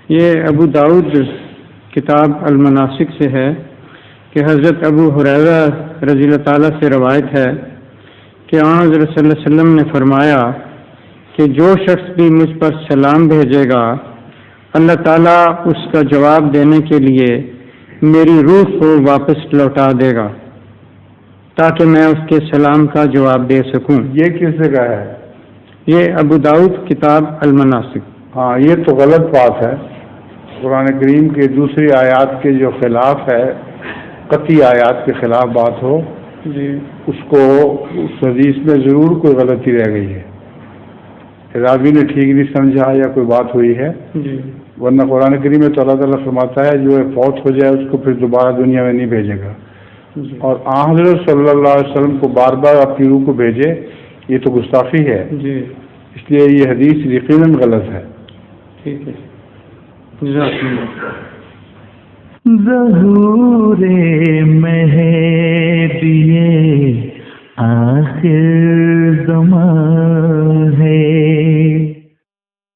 یہ ابو داؤد کتاب المناسک سے ہے کہ حضرت ابو ہریرہ رضی اللہ تعالیٰ سے روایت ہے کہ حضرت صلی اللہ علیہ وسلم نے فرمایا کہ جو شخص بھی مجھ پر سلام بھیجے گا اللہ تعالیٰ اس کا جواب دینے کے لیے میری روح کو واپس لوٹا دے گا تاکہ میں اس کے سلام کا جواب دے سکوں۔ یہ کس جگہ ہے؟ یہ ابو داؤد کتاب المناسک۔ ہاں، یہ تو غلط بات ہے۔ قرآن کریم کے دوسری آیات کے جو خلاف ہے، قطعی آیات کے خلاف بات ہو جی، اس کو اس حدیث میں ضرور کوئی غلطی رہ گئی ہے، راوی نے ٹھیک نہیں سمجھا یا کوئی بات ہوئی ہے، جی، ورنہ قرآن کریم میں تو اللہ تعالیٰ فرماتا ہے جو فوت ہو جائے اس کو پھر دوبارہ دنیا میں نہیں بھیجے گا، جی، اور حضرت صلی اللہ علیہ وسلم کو بار بار اپنی روح کو بھیجے، یہ تو گستاخی ہے، جی، اس لیے یہ حدیث یقیناً غلط ہے۔ ٹھیک ہے، جزاک اللہ۔ ظہور مہدی آخر زمان ہے،